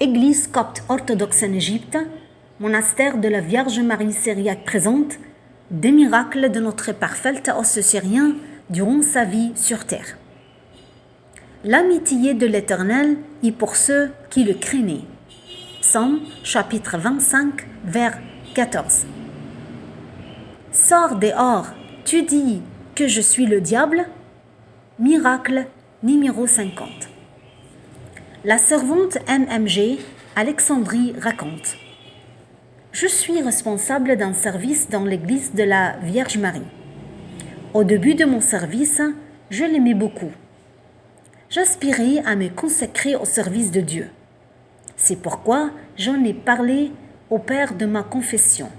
Église copte orthodoxe en Égypte, monastère de la Vierge Marie syriaque présente des miracles de notre parfait os syrien durant sa vie sur terre. L'amitié de l'Éternel est pour ceux qui le craignaient. Psaume chapitre 25, vers 14. Sors dehors, tu dis que je suis le diable. Miracle numéro 50. La servante MMG, Alexandrie, raconte: je suis responsable d'un service dans l'église de la Vierge Marie. Au début de mon service, je l'aimais beaucoup. J'aspirais à me consacrer au service de Dieu. C'est pourquoi j'en ai parlé au père de ma confession.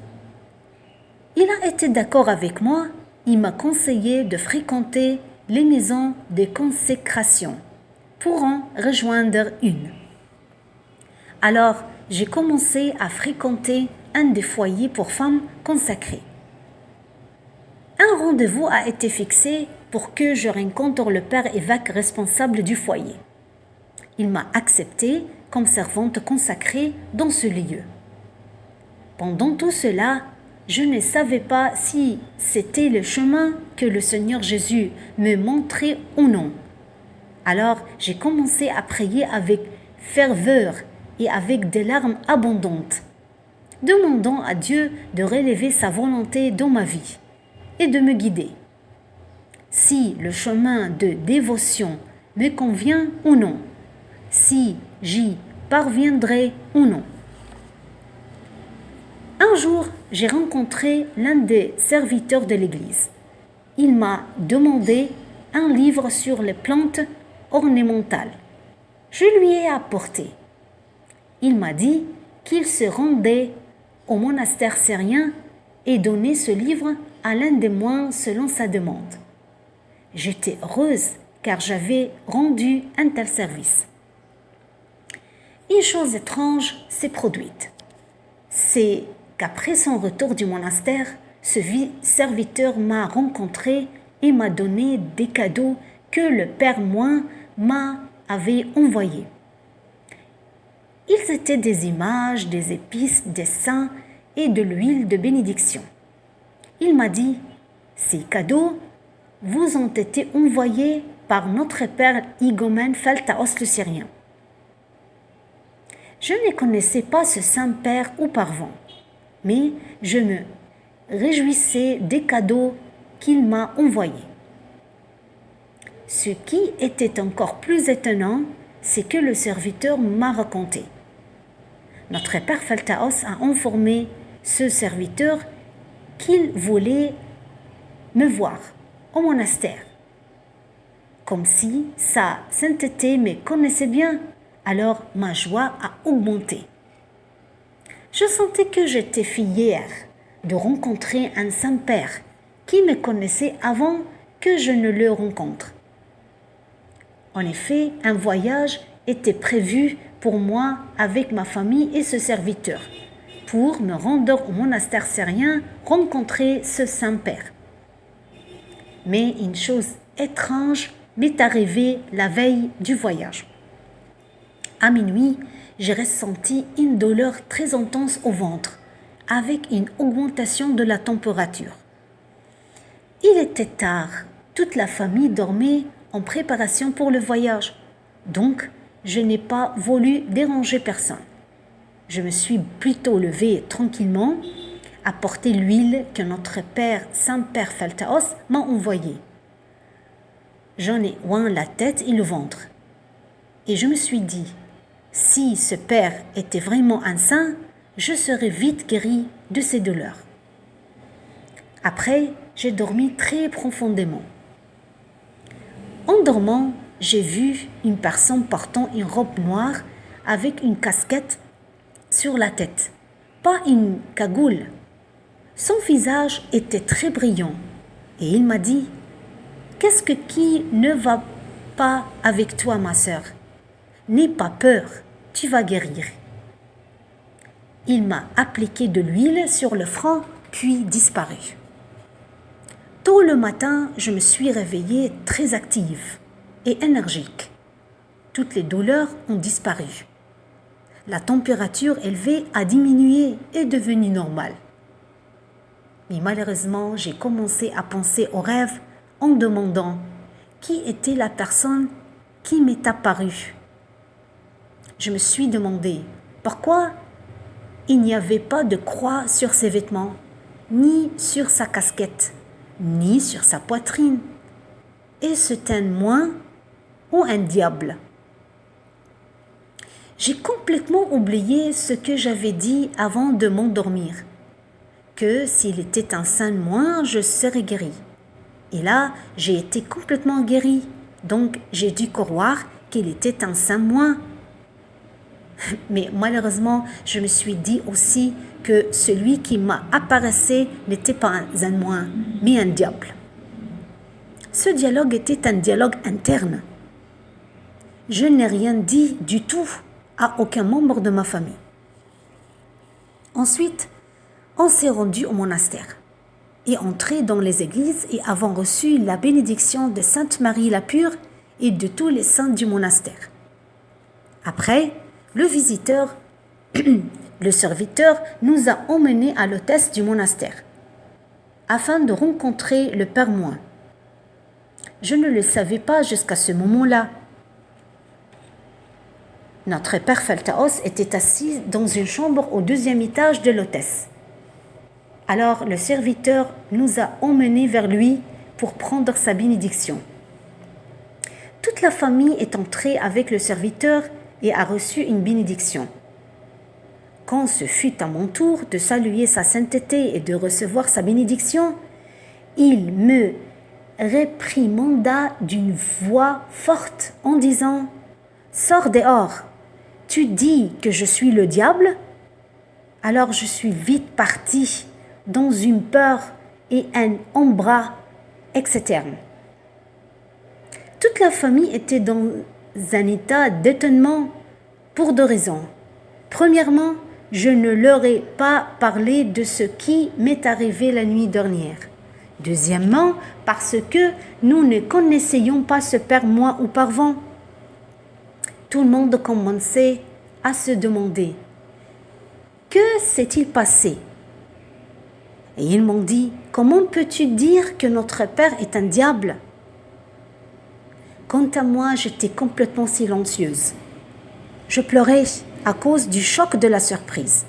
Il a été d'accord avec moi. Il m'a conseillé de fréquenter les maisons de consécration pour en rejoindre une. Alors, j'ai commencé à fréquenter un des foyers pour femmes consacrées. Un rendez-vous a été fixé pour que je rencontre le père évêque responsable du foyer. Il m'a acceptée comme servante consacrée dans ce lieu. Pendant tout cela, je ne savais pas si c'était le chemin que le Seigneur Jésus me montrait ou non. Alors, j'ai commencé à prier avec ferveur et avec des larmes abondantes, demandant à Dieu de relever sa volonté dans ma vie et de me guider. Si le chemin de dévotion me convient ou non, si j'y parviendrai ou non. Un jour, j'ai rencontré l'un des serviteurs de l'église. Il m'a demandé un livre sur les plantes ornementales. Je lui ai apporté. Il m'a dit qu'il se rendait au monastère syrien et donnait ce livre à l'un des moines selon sa demande. J'étais heureuse car j'avais rendu un tel service. Une chose étrange s'est produite. C'est qu'après son retour du monastère, ce serviteur m'a rencontré et m'a donné des cadeaux que le père moine m'avait envoyés. Ils étaient des images, des épices, des saints et de l'huile de bénédiction. Il m'a dit: ces cadeaux vous ont été envoyés par notre père Igomène Pheltaos le Syrien. Je ne connaissais pas ce Saint-Père auparavant, mais je me réjouissais des cadeaux qu'il m'a envoyés. Ce qui était encore plus étonnant, c'est que le serviteur m'a raconté. Notre père Pheltaos a informé ce serviteur qu'il voulait me voir au monastère. Comme si sa sainteté me connaissait bien, alors ma joie a augmenté. Je sentais que j'étais fière de rencontrer un Saint-Père qui me connaissait avant que je ne le rencontre. En effet, un voyage était prévu pour moi avec ma famille et ce serviteur, pour me rendre au monastère syrien rencontrer ce Saint-Père. Mais une chose étrange m'est arrivée la veille du voyage. À minuit, j'ai ressenti une douleur très intense au ventre, avec une augmentation de la température. Il était tard, toute la famille dormait en préparation pour le voyage, donc je n'ai pas voulu déranger personne. Je me suis plutôt levée tranquillement, apporté l'huile que notre père Saint-Père Pheltaos m'a envoyée. J'en ai oint la tête et le ventre. Et je me suis dit, si ce père était vraiment un saint, je serais vite guéri de ces douleurs. Après, j'ai dormi très profondément. En dormant, j'ai vu une personne portant une robe noire avec une casquette sur la tête, pas une cagoule. Son visage était très brillant et il m'a dit: qu'est-ce qui ne va pas avec toi, ma sœur? N'aie pas peur, tu vas guérir. Il m'a appliqué de l'huile sur le front, puis disparu. Tôt le matin, je me suis réveillée très active et énergique. Toutes les douleurs ont disparu. la température élevée a diminué et est devenue normale. Mais malheureusement, j'ai commencé à penser au rêve en demandant qui était la personne qui m'est apparue. Je me suis demandé pourquoi il n'y avait pas de croix sur ses vêtements, ni sur sa casquette, ni sur sa poitrine. Est-ce un moine ou un diable? J'ai complètement oublié ce que j'avais dit avant de m'endormir, que s'il était un saint moine, je serais guéri. Et là, j'ai été complètement guéri, donc j'ai dû croire qu'il était un saint moine. Mais malheureusement, je me suis dit aussi que celui qui m'a apparaissé n'était pas un moine, mais un diable. Ce dialogue était un dialogue interne. Je n'ai rien dit du tout à aucun membre de ma famille. Ensuite, on s'est rendu au monastère et entré dans les églises et avons reçu la bénédiction de Sainte Marie la Pure et de tous les saints du monastère. Après, le visiteur, le serviteur, nous a emmenés à l'hôtesse du monastère afin de rencontrer le Père Moine. Je ne le savais pas jusqu'à ce moment-là. Notre Père Pheltaos était assis dans une chambre au 2e étage de l'hôtesse. Alors le serviteur nous a emmenés vers lui pour prendre sa bénédiction. Toute la famille est entrée avec le serviteur et a reçu une bénédiction. Quand ce fut à mon tour de saluer sa sainteté et de recevoir sa bénédiction, il me réprimanda d'une voix forte en disant « Sors dehors, tu dis que je suis le diable ?» Alors je suis vite partie dans une peur et un embarras externe. Toute la famille était dans un état d'étonnement pour 2 raisons. Premièrement, je ne leur ai pas parlé de ce qui m'est arrivé la nuit dernière. Deuxièmement, parce que nous ne connaissions pas ce Père Moine auparavant. Tout le monde commençait à se demander « Que s'est-il passé ?» Et ils m'ont dit « Comment peux-tu dire que notre Père est un diable ?» Quant à moi, j'étais complètement silencieuse. Je pleurais à cause du choc de la surprise.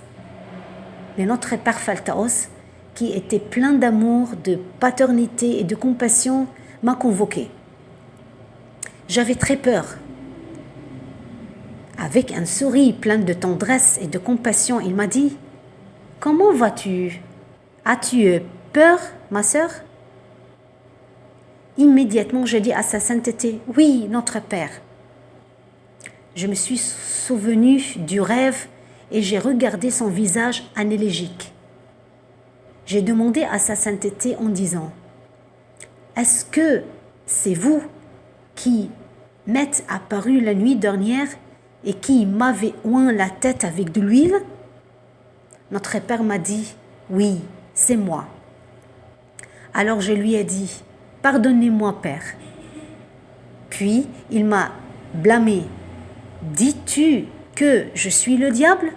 Mais notre Père Pheltaos, qui était plein d'amour, de paternité et de compassion, m'a convoquée. J'avais très peur. Avec un sourire plein de tendresse et de compassion, il m'a dit « Comment vas-tu ? As-tu peur, ma sœur ?» Immédiatement, je dis à sa sainteté « Oui, notre Père. » Je me suis souvenue du rêve et j'ai regardé son visage anélégique. J'ai demandé à sa sainteté en disant « Est-ce que c'est vous qui m'êtes apparu la nuit dernière et qui m'avez oint la tête avec de l'huile ?» Notre Père m'a dit « Oui, c'est moi. » Alors je lui ai dit « Pardonnez-moi, Père. » Puis il m'a blâmé. « Dis-tu que je suis le diable ?»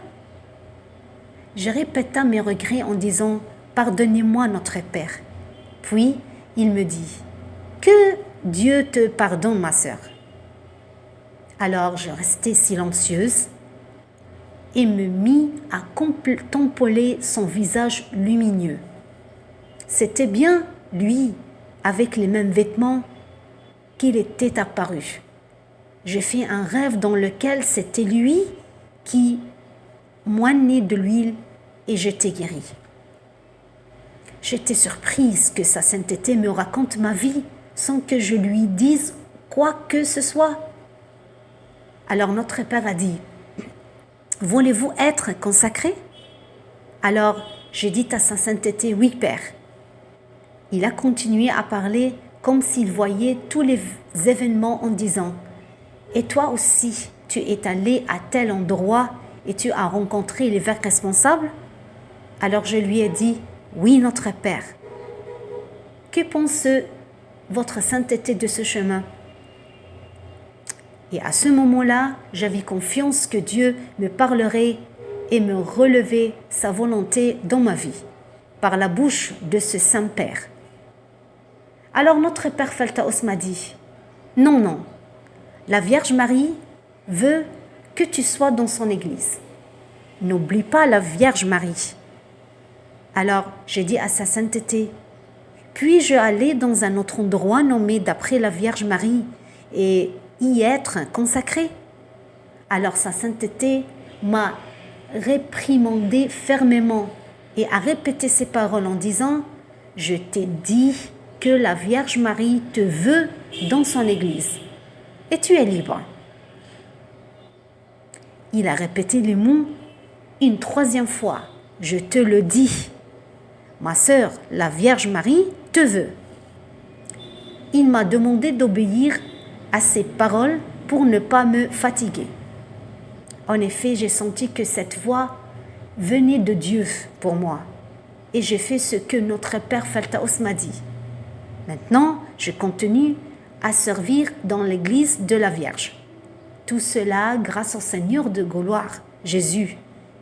Je répéta mes regrets en disant « Pardonnez-moi, notre Père. » Puis il me dit « Que Dieu te pardonne, ma sœur. » Alors je restai silencieuse et me mis à contempler son visage lumineux. C'était bien lui, avec les mêmes vêtements, qu'il était apparu. J'ai fait un rêve dans lequel c'était lui qui moignait de l'huile et j'étais guérie. J'étais surprise que sa sainteté me raconte ma vie sans que je lui dise quoi que ce soit. Alors notre Père a dit « Voulez-vous être consacré ?» Alors j'ai dit à sa sainteté « Oui, Père. » Il a continué à parler comme s'il voyait tous les événements en disant « Et toi aussi, tu es allé à tel endroit et tu as rencontré les vrais responsables ?» Alors je lui ai dit « Oui, notre Père. » Que pense votre sainteté de ce chemin ? Et à ce moment-là, j'avais confiance que Dieu me parlerait et me relevait sa volonté dans ma vie, par la bouche de ce Saint-Père. Alors notre Père Feltaos m'a dit, non, non, la Vierge Marie veut que tu sois dans son église. N'oublie pas la Vierge Marie. Alors j'ai dit à sa sainteté, puis-je aller dans un autre endroit nommé d'après la Vierge Marie et y être consacré? Alors sa sainteté m'a réprimandé fermement et a répété ces paroles en disant, je t'ai dit que la Vierge Marie te veut dans son église et tu es libre. Il a répété les mots une troisième fois, je te le dis, ma sœur, la Vierge Marie te veut. Il m'a demandé d'obéir à ces paroles pour ne pas me fatiguer. En effet, j'ai senti que cette voix venait de Dieu pour moi et j'ai fait ce que notre Père Feltaos m'a dit. Maintenant, je continue à servir dans l'église de la Vierge. Tout cela grâce au Seigneur de gloire, Jésus,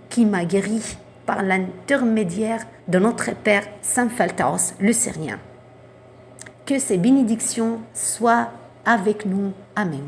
qui m'a guéri par l'intermédiaire de notre Père Saint Feltaos le Syrien. Que ces bénédictions soient avec nous. Amen.